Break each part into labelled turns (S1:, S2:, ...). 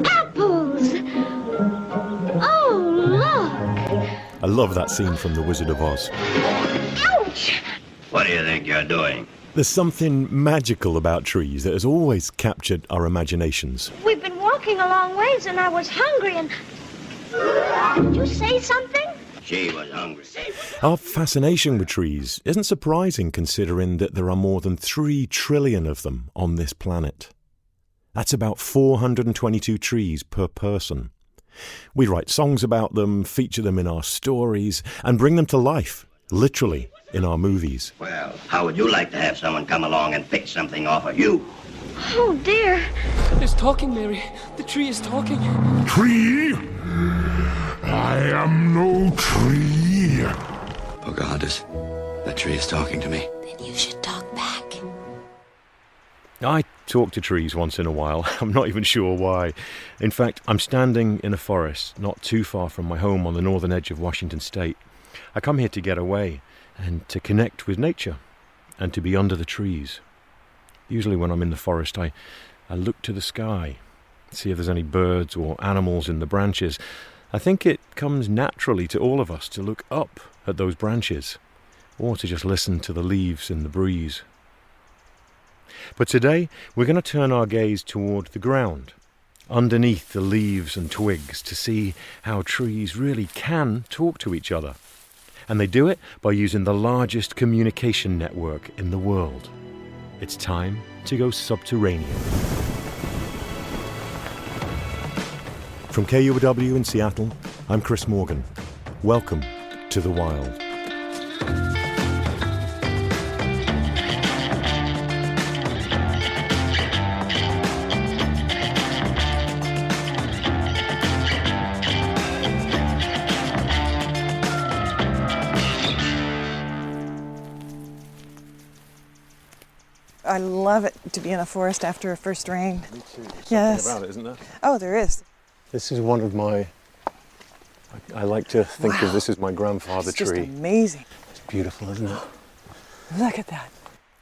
S1: Apples! Oh, look!
S2: I love that scene from The Wizard of Oz.
S1: Ouch!
S3: What do you think you're doing?
S2: There's something magical about trees that has always captured our imaginations.
S1: We've been walking a long ways and I was hungry and... Did you say something?
S3: She was hungry.
S2: Our fascination with trees isn't surprising considering that there are more than 3 trillion of them on this planet. That's about 422 trees per person. We write songs about them, feature them in our stories, and bring them to life, literally, in our movies.
S3: Well, how would you like to have someone come along and pick something off of you?
S1: Oh, dear.
S4: It's talking, Mary. The tree is talking.
S5: Tree? I am no tree.
S6: Pocahontas, that tree is talking to me.
S7: Then you should talk back.
S2: I talk to trees once in a while. I'm not even sure why. In fact, I'm standing in a forest not too far from my home on the northern edge of Washington State. I come here to get away and to connect with nature and to be under the trees. Usually when I'm in the forest, I look to the sky, see if there's any birds or animals in the branches. I think it comes naturally to all of us to look up at those branches or to just listen to the leaves in the breeze. But today, we're going to turn our gaze toward the ground, underneath the leaves and twigs, to see how trees really can talk to each other. And they do it by using the largest communication network in the world. It's time to go subterranean. From KUOW in Seattle, I'm Chris Morgan. Welcome to the Wild.
S8: I love it to be in a forest after a first rain.
S2: Me too.
S8: Yes.
S2: Something about it, isn't there?
S8: Oh, there is.
S2: This is one of my... I like to think of this as my grandfather
S8: It's
S2: tree.
S8: just amazing.
S2: It's beautiful, isn't it?
S8: Look at that.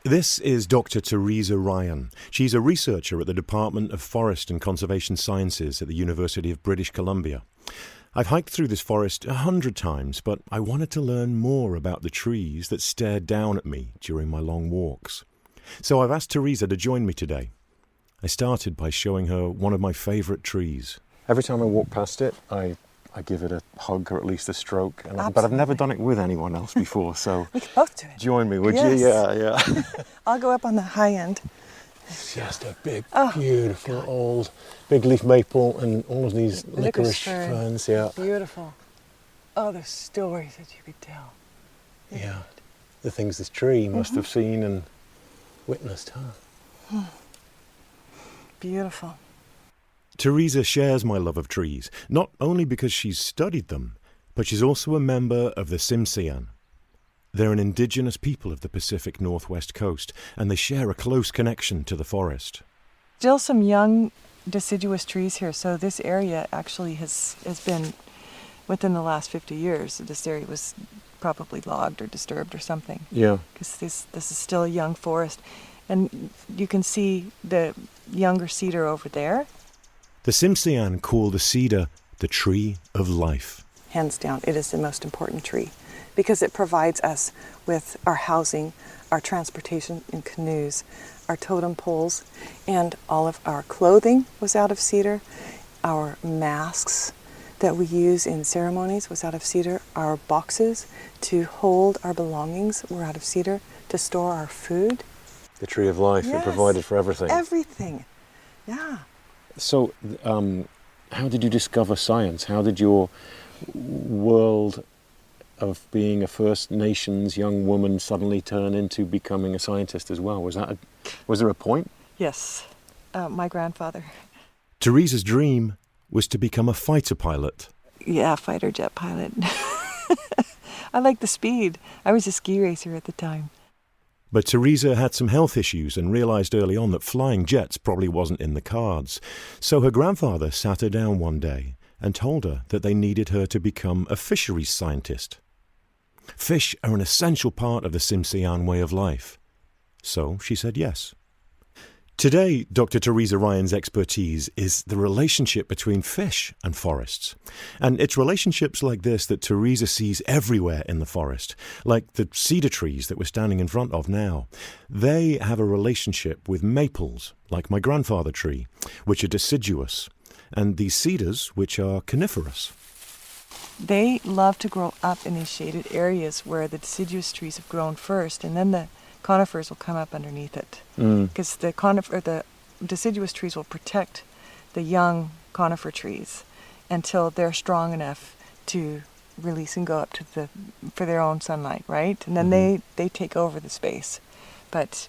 S2: This is Dr. Teresa Ryan. She's a researcher at the Department of Forest and Conservation Sciences at the University of British Columbia. I've hiked through this forest 100 times, but I wanted to learn more about the trees that stared down at me during my long walks. So I've asked Teresa to join me today. I started by showing her one of my favourite trees. Every time I walk past it, I give it a hug or at least a stroke. But I've never done it with anyone else before, so
S8: We can both do it.
S2: join me, would
S8: Yes.
S2: you? Yeah.
S8: I'll go up on the high end.
S2: It's just a big,
S8: Oh,
S2: beautiful old big leaf maple and all of these licorice
S8: fern.
S2: ferns. Yeah.
S8: Beautiful. Oh, the stories that you could tell.
S2: Yeah. The things this tree must have seen and witnessed, huh?
S8: Beautiful.
S2: Teresa shares my love of trees, not only because she's studied them, but she's also a member of the Tsimshian. They're an indigenous people of the Pacific Northwest coast, and they share a close connection to the forest.
S8: Still some young deciduous trees here, so this area actually has been, within the last 50 years, this area was probably logged or disturbed or something.
S2: Yeah.
S8: Because this is still a young forest. And you can see the younger cedar over there.
S2: The Tsimshian call the cedar the tree of life.
S8: Hands down, it is the most important tree because it provides us with our housing, our transportation in canoes, our totem poles, and all of our clothing was out of cedar. Our masks that we use in ceremonies was out of cedar. Our boxes to hold our belongings were out of cedar, to store our food.
S2: The tree of life,
S8: Yes.
S2: it provided for everything.
S8: Everything. Yeah.
S2: So, how did you discover science? How did your world of being a First Nations young woman suddenly turn into becoming a scientist as well? Was there a point?
S8: Yes. My grandfather.
S2: Teresa's dream was to become a fighter pilot.
S8: Yeah, fighter jet pilot. I like the speed. I was a ski racer at the time.
S2: But Teresa had some health issues and realised early on that flying jets probably wasn't in the cards. So her grandfather sat her down one day and told her that they needed her to become a fisheries scientist. Fish are an essential part of the Tsimshian way of life. So she said yes. Today, Dr. Teresa Ryan's expertise is the relationship between fish and forests. And it's relationships like this that Teresa sees everywhere in the forest, like the cedar trees that we're standing in front of now. They have a relationship with maples, like my grandfather tree, which are deciduous, and these cedars, which are coniferous.
S8: They love to grow up in these shaded areas where the deciduous trees have grown first, and then the conifers will come up underneath it. Because the deciduous trees will protect the young conifer trees until they're strong enough to release and go up to for their own sunlight, right? And then they take over the space. But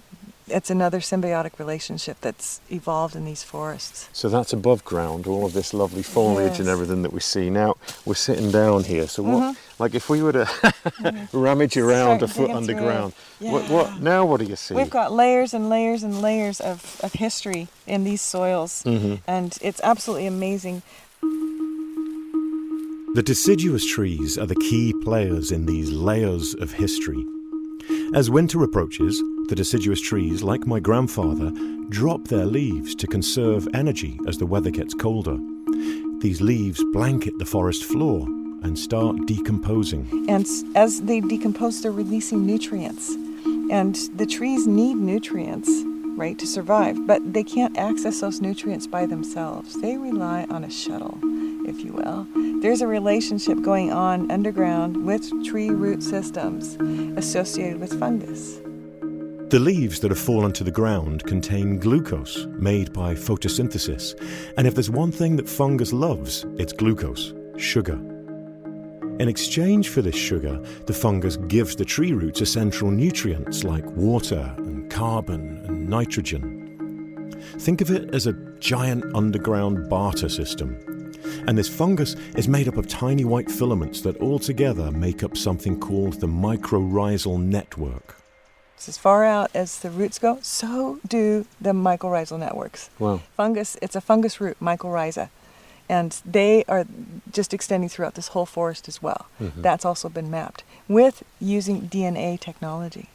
S8: it's another symbiotic relationship that's evolved in these forests.
S2: So that's above ground, all of this lovely foliage and everything that we see. Now we're sitting down here. So what, like if we were to rummage around a foot underground, what do you see?
S8: We've got layers and layers and layers of history in these soils, and it's absolutely amazing.
S2: The deciduous trees are the key players in these layers of history. As winter approaches, the deciduous trees, like my grandfather, drop their leaves to conserve energy as the weather gets colder. These leaves blanket the forest floor and start decomposing.
S8: And as they decompose, they're releasing nutrients. And the trees need nutrients, right, to survive. But they can't access those nutrients by themselves. They rely on a shuttle, if you will. There's a relationship going on underground with tree root systems associated with fungus.
S2: The leaves that have fallen to the ground contain glucose made by photosynthesis. And if there's one thing that fungus loves, it's glucose, sugar. In exchange for this sugar, the fungus gives the tree roots essential nutrients like water and carbon and nitrogen. Think of it as a giant underground barter system. And this fungus is made up of tiny white filaments that all together make up something called the mycorrhizal network.
S8: As far out as the roots go, so do the mycorrhizal networks.
S2: Wow.
S8: Fungus, it's a fungus root, mycorrhiza. And they are just extending throughout this whole forest as well. That's also been mapped with using DNA technology.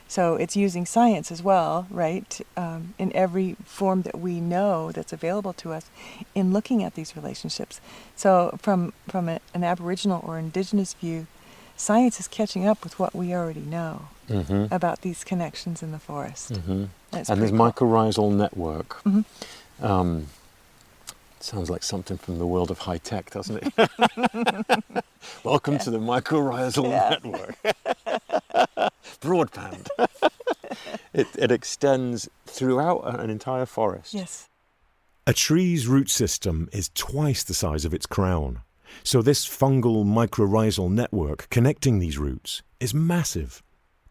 S8: So it's using science as well, right, in every form that we know that's available to us in looking at these relationships. So from an Aboriginal or Indigenous view, science is catching up with what we already know about these connections in the forest.
S2: And this mycorrhizal network sounds like something from the world of high tech, doesn't it? Welcome to the mycorrhizal network. Broadband. It extends throughout an entire forest.
S8: Yes.
S2: A tree's root system is twice the size of its crown. So this fungal mycorrhizal network connecting these roots is massive.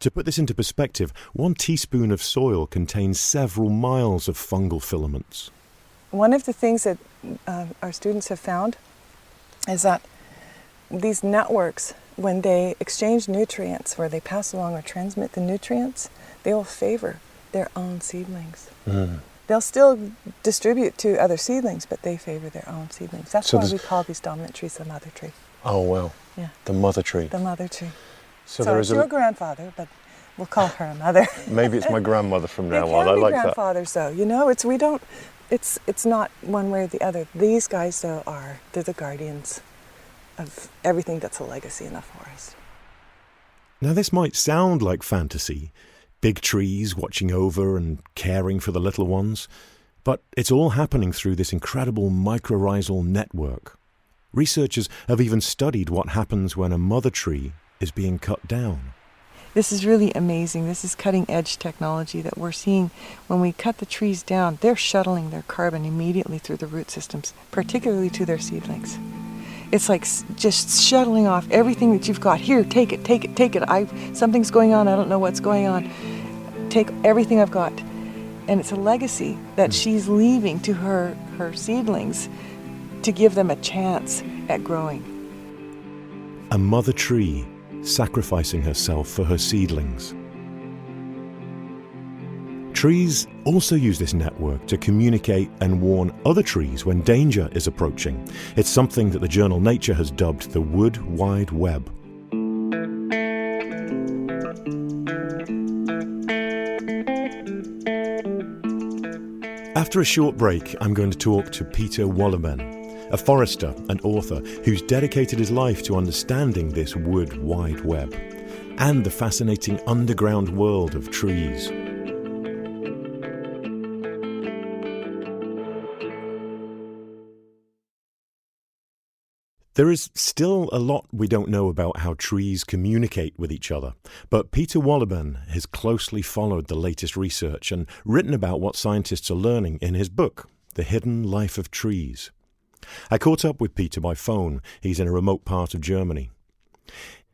S2: To put this into perspective, 1 teaspoon of soil contains several miles of fungal filaments.
S8: One of the things that our students have found is that these networks, when they exchange nutrients, where they pass along or transmit the nutrients, they will favor their own seedlings. They'll still distribute to other seedlings, but they favor their own seedlings. That's why we call these dominant trees the mother tree.
S2: Oh, well.
S8: Yeah.
S2: The mother tree.
S8: The mother tree.
S2: So
S8: it's your grandfather, but we'll call her a mother.
S2: Maybe it's my grandmother from now on.
S8: I
S2: like that.
S8: Grandfathers, though. You know, it's not one way or the other. These guys, though, they're the guardians of everything that's a legacy in the forest.
S2: Now, this might sound like fantasy, big trees watching over and caring for the little ones, but it's all happening through this incredible mycorrhizal network. Researchers have even studied what happens when a mother tree is being cut down.
S8: This is really amazing. This is cutting-edge technology that we're seeing. When we cut the trees down, they're shuttling their carbon immediately through the root systems, particularly to their seedlings. It's like just shuttling off everything that you've got. Here, take it, take it, take it. Something's going on. I don't know what's going on. Take everything I've got. And it's a legacy that she's leaving to her seedlings to give them a chance at growing.
S2: A mother tree sacrificing herself for her seedlings. Trees also use this network to communicate and warn other trees when danger is approaching. It's something that the journal Nature has dubbed the Wood Wide Web. After a short break, I'm going to talk to Peter Wohlleben, a forester and author who's dedicated his life to understanding this wood wide web and the fascinating underground world of trees. There is still a lot we don't know about how trees communicate with each other, but Peter Wohlleben has closely followed the latest research and written about what scientists are learning in his book, The Hidden Life of Trees. I caught up with Peter by phone. He's in a remote part of Germany.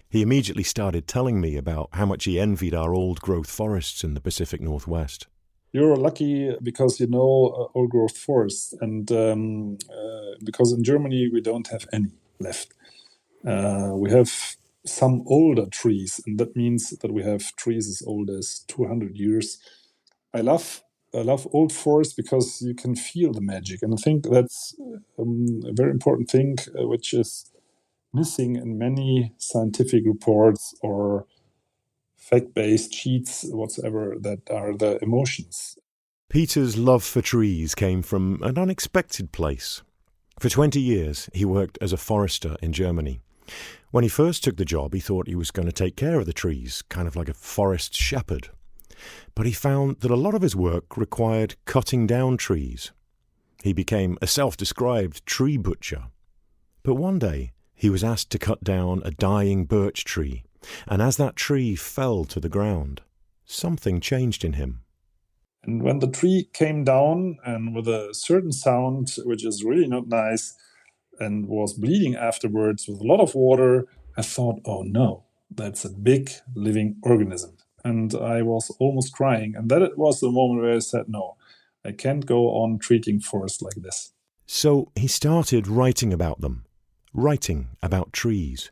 S2: He immediately started telling me about how much he envied our old-growth forests in the Pacific Northwest.
S7: You're lucky because you know old-growth forests, and because in Germany we don't have any left. We have some older trees, and that means that we have trees as old as 200 years. I love old forests because you can feel the magic, and I think that's a very important thing, which is missing in many scientific reports or fact-based sheets, whatsoever, that are the emotions.
S2: Peter's love for trees came from an unexpected place. For 20 years, he worked as a forester in Germany. When he first took the job, he thought he was going to take care of the trees, kind of like a forest shepherd. But he found that a lot of his work required cutting down trees. He became a self-described tree butcher. But one day, he was asked to cut down a dying birch tree, and as that tree fell to the ground, something changed in him.
S7: And when the tree came down and with a certain sound, which is really not nice, and was bleeding afterwards with a lot of water, I thought, oh no, that's a big living organism. And I was almost crying. And that was the moment where I said, no, I can't go on treating forests like this.
S2: So he started writing about them, writing about trees,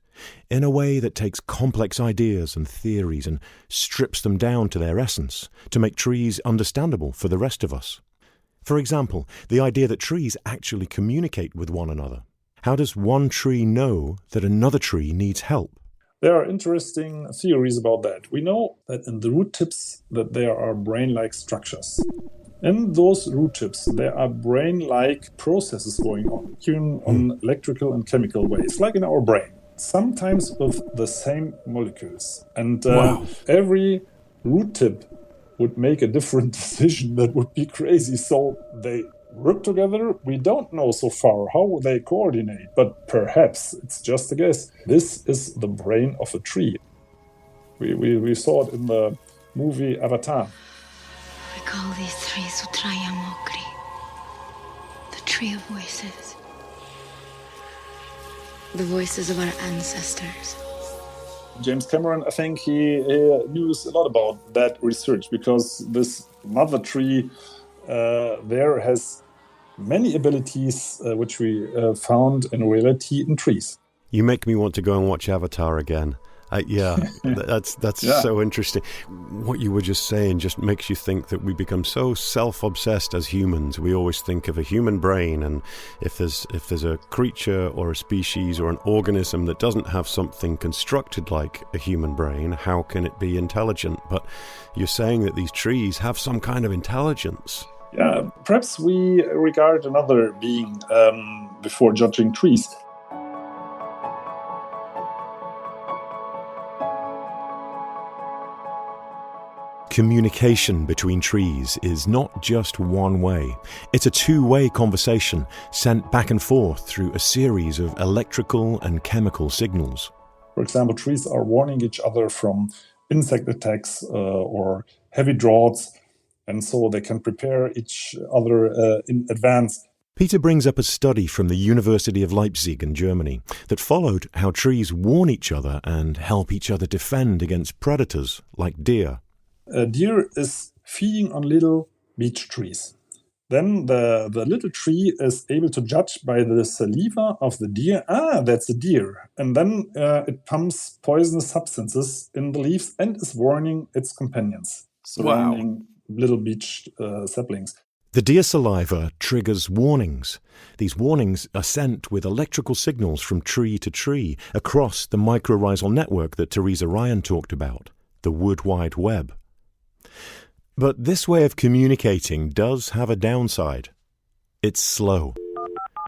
S2: in a way that takes complex ideas and theories and strips them down to their essence to make trees understandable for the rest of us. For example, the idea that trees actually communicate with one another. How does one tree know that another tree needs help?
S7: There are interesting theories about that. We know that in the root tips that there are brain-like structures. In those root tips, there are brain-like processes going on, even on electrical and chemical ways, like in our brain. Sometimes with the same molecules. And every root tip would make a different decision. That would be crazy. So they work together. We don't know so far how they coordinate, but perhaps, it's just a guess, this is the brain of a tree. We saw it in the movie Avatar.
S9: We call these trees Utraya Mokri, the tree of voices. The voices of our ancestors.
S7: James Cameron, I think he knew a lot about that research because this mother tree there has many abilities which we found in reality in trees.
S2: You make me want to go and watch Avatar again. That's so interesting. What you were just saying just makes you think that we become so self-obsessed as humans. We always think of a human brain, and if there's a creature or a species or an organism that doesn't have something constructed like a human brain, how can it be intelligent? But you're saying that these trees have some kind of intelligence.
S7: Yeah, perhaps we regard another being before judging trees.
S2: Communication between trees is not just one way. It's a two-way conversation sent back and forth through a series of electrical and chemical signals.
S7: For example, trees are warning each other from insect attacks or heavy droughts, and so they can prepare each other in advance.
S2: Peter brings up a study from the University of Leipzig in Germany that followed how trees warn each other and help each other defend against predators like deer.
S7: A deer is feeding on little beech trees. Then the little tree is able to judge by the saliva of the deer, that's a deer. And then it pumps poisonous substances in the leaves and is warning its companions surrounding little beech saplings.
S2: The deer saliva triggers warnings. These warnings are sent with electrical signals from tree to tree across the mycorrhizal network that Teresa Ryan talked about, the wood wide web. But this way of communicating does have a downside. It's slow.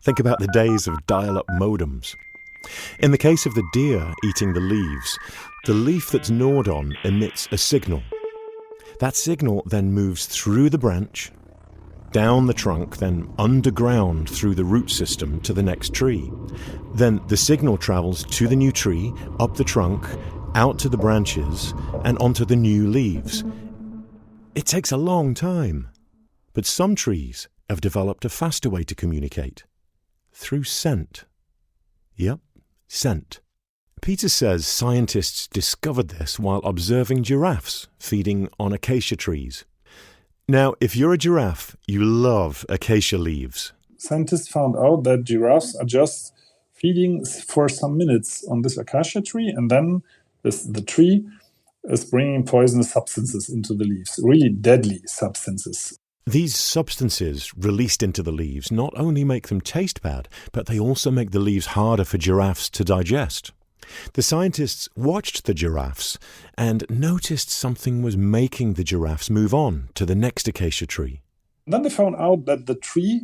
S2: Think about the days of dial-up modems. In the case of the deer eating the leaves, the leaf that's gnawed on emits a signal. That signal then moves through the branch, down the trunk, then underground through the root system to the next tree. Then the signal travels to the new tree, up the trunk, out to the branches, and onto the new leaves. It takes a long time. But some trees have developed a faster way to communicate. Through scent. Yep, scent. Peter says scientists discovered this while observing giraffes feeding on acacia trees. Now, if you're a giraffe, you love acacia leaves.
S7: Scientists found out that giraffes are just feeding for some minutes on this acacia tree, and then the tree is bringing poisonous substances into the leaves, really deadly substances.
S2: These substances released into the leaves not only make them taste bad, but they also make the leaves harder for giraffes to digest. The scientists watched the giraffes and noticed something was making the giraffes move on to the next acacia tree.
S7: Then they found out that the tree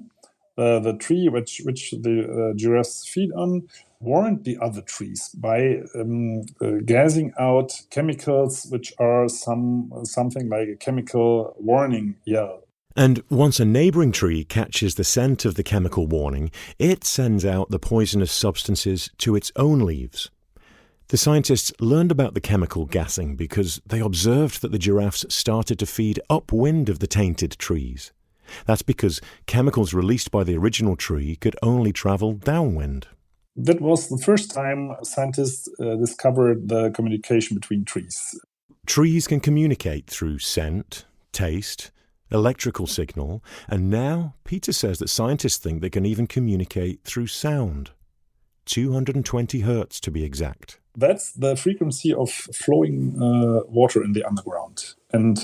S7: which the giraffes feed on, warned the other trees by gassing out chemicals which are something like a chemical warning yell.
S2: And once a neighbouring tree catches the scent of the chemical warning, it sends out the poisonous substances to its own leaves. The scientists learned about the chemical gassing because they observed that the giraffes started to feed upwind of the tainted trees. That's because chemicals released by the original tree could only travel downwind.
S7: That was the first time scientists discovered the communication between trees.
S2: Trees can communicate through scent, taste, electrical signal, and now Peter says that scientists think they can even communicate through sound. 220 hertz to be exact.
S7: That's the frequency of flowing water in the underground. And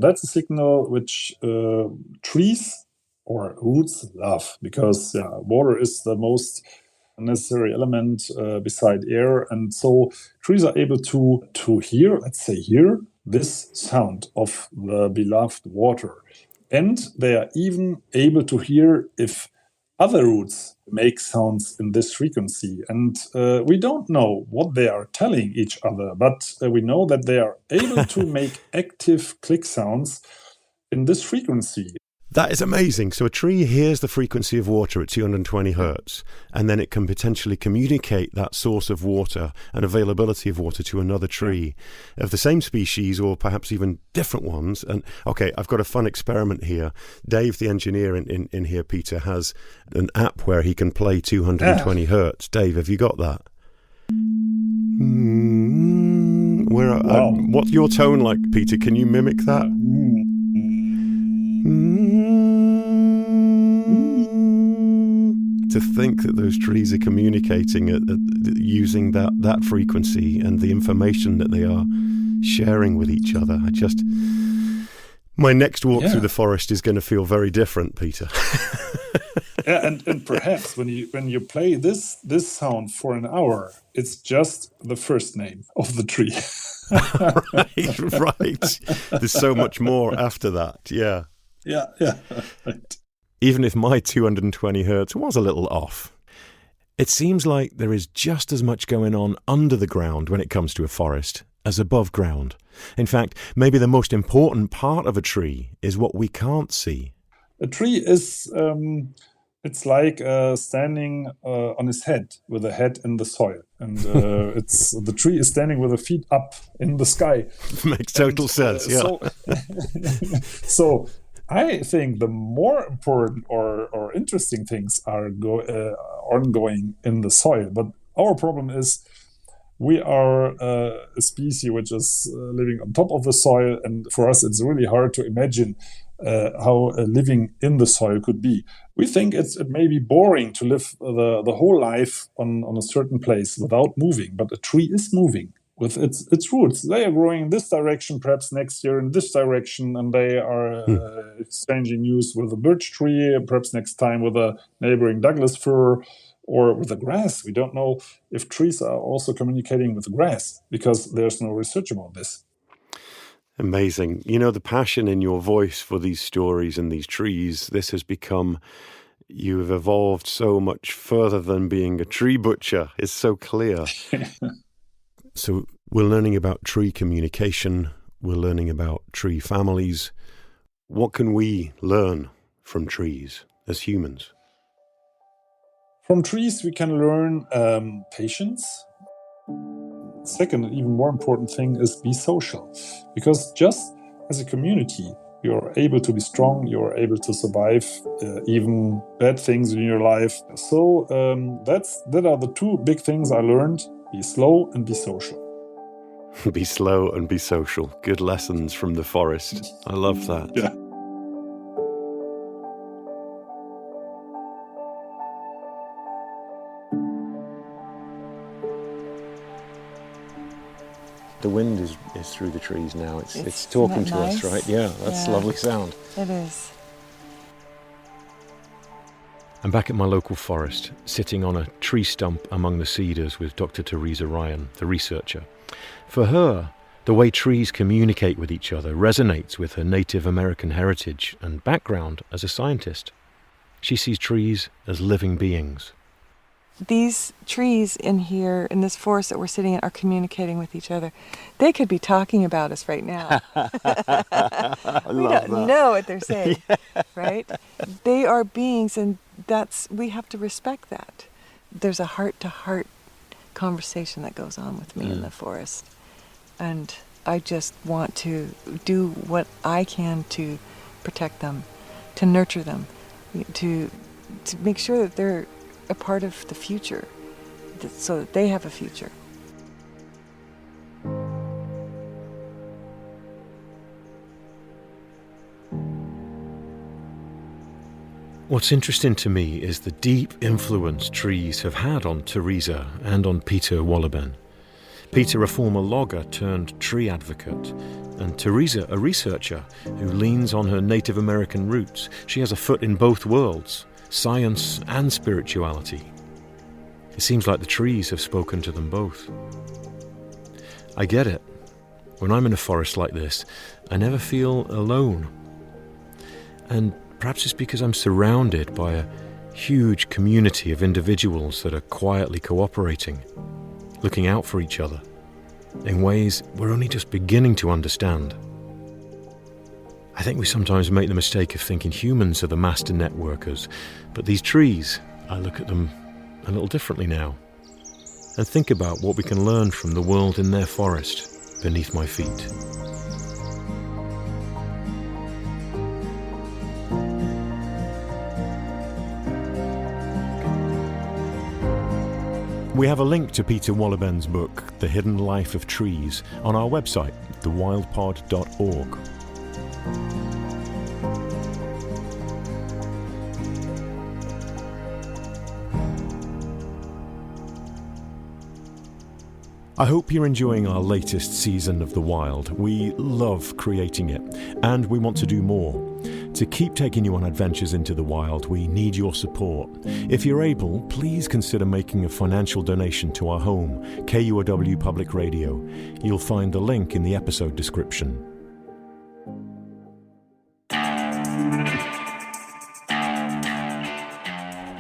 S7: that's a signal which trees or roots love, because water is the most necessary element beside air. And so trees are able to hear, let's say here, this sound of the beloved water. And they are even able to hear if other roots make sounds in this frequency. And we don't know what they are telling each other, but we know that they are able to make active click sounds in this frequency.
S2: That is amazing. So a tree hears the frequency of water at 220 hertz, and then it can potentially communicate that source of water and availability of water to another tree of the same species or perhaps even different ones. And okay, I've got a fun experiment here. Dave, the engineer in here, Peter, has an app where he can play 220 hertz. Dave, have you got that? Wow. What's your tone like, Peter? Can you mimic that? To think that those trees are communicating using that frequency and the information that they are sharing with each other. My next walk through the forest is going to feel very different, Peter.
S7: and perhaps when you play this sound for an hour, it's just the first name of the tree.
S2: Right. There's so much more after that. Yeah.
S7: Yeah. Right.
S2: Even if my 220 hertz was a little off. It seems like there is just as much going on under the ground when it comes to a forest as above ground. In fact, maybe the most important part of a tree is what we can't see.
S7: A tree is, it's like standing on his head with a head in the soil. And the tree is standing with the feet up in the sky.
S2: Makes total sense, yeah.
S7: So I think the more important or interesting things are ongoing in the soil. But our problem is we are a species which is living on top of the soil. And for us, it's really hard to imagine how living in the soil could be. We think it may be boring to live the whole life on a certain place without moving. But a tree is moving with its roots. They are growing in this direction, perhaps next year in this direction, and they are exchanging news with a birch tree, perhaps next time with a neighboring Douglas fir or with the grass. We don't know if trees are also communicating with the grass because there's no research about this.
S2: Amazing. You know, the passion in your voice for these stories and these trees, this has become, you have evolved so much further than being a tree butcher. It's so clear. So we're learning about tree communication. We're learning about tree families. What can we learn from trees as humans?
S7: From trees, we can learn patience. Second, and even more important thing is be social. Because just as a community, you're able to be strong, you're able to survive even bad things in your life. So that are the two big things I learned. Be slow and be social.
S2: Be slow and be social. Good lessons from the forest. I love that.
S7: Yeah.
S2: The wind is through the trees now. It's talking to us, right? Yeah, that's a lovely sound.
S8: It is.
S2: I'm back at my local forest, sitting on a tree stump among the cedars with Dr. Teresa Ryan, the researcher. For her, the way trees communicate with each other resonates with her Native American heritage and background as a scientist. She sees trees as living beings.
S8: These trees in here, in this forest that we're sitting in, are communicating with each other. They could be talking about us right now. We don't know what they're saying, right? They are beings, and we have to respect that. There's a heart-to-heart conversation that goes on with me in the forest. And I just want to do what I can to protect them, to nurture them, to make sure that they're a part of the future, so that they have a future.
S2: What's interesting to me is the deep influence trees have had on Teresa and on Peter Wohlleben. Peter, a former logger turned tree advocate, and Teresa, a researcher who leans on her Native American roots. She has a foot in both worlds, science and spirituality. It seems like the trees have spoken to them both. I get it. When I'm in a forest like this, I never feel alone. And perhaps it's because I'm surrounded by a huge community of individuals that are quietly cooperating, looking out for each other in ways we're only just beginning to understand. I think we sometimes make the mistake of thinking humans are the master networkers, but these trees, I look at them a little differently now and think about what we can learn from the world in their forest beneath my feet. We have a link to Peter Wohleben's book, The Hidden Life of Trees, on our website, thewildpod.org. I hope you're enjoying our latest season of The Wild. We love creating it, and we want to do more. To keep taking you on adventures into the wild, we need your support. If you're able, please consider making a financial donation to our home, KUOW Public Radio. You'll find the link in the episode description.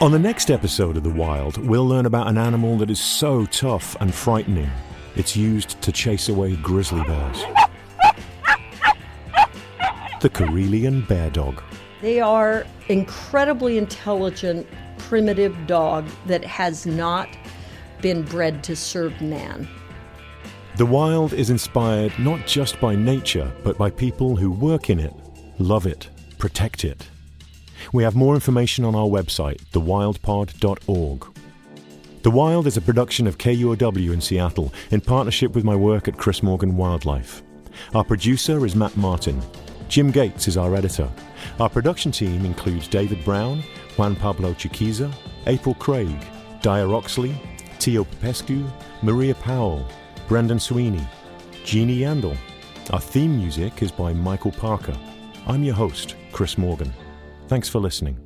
S2: On the next episode of The Wild, we'll learn about an animal that is so tough and frightening, it's used to chase away grizzly bears. The Karelian bear dog.
S10: They are incredibly intelligent, primitive dog that has not been bred to serve man.
S2: The Wild is inspired not just by nature, but by people who work in it, love it, protect it. We have more information on our website, thewildpod.org. The Wild is a production of KUOW in Seattle in partnership with my work at Chris Morgan Wildlife. Our producer is Matt Martin. Jim Gates is our editor. Our production team includes David Brown, Juan Pablo Chiquiza, April Craig, Dyer Oxley, Tio Popescu, Maria Powell, Brendan Sweeney, Jeannie Yandel. Our theme music is by Michael Parker. I'm your host, Chris Morgan. Thanks for listening.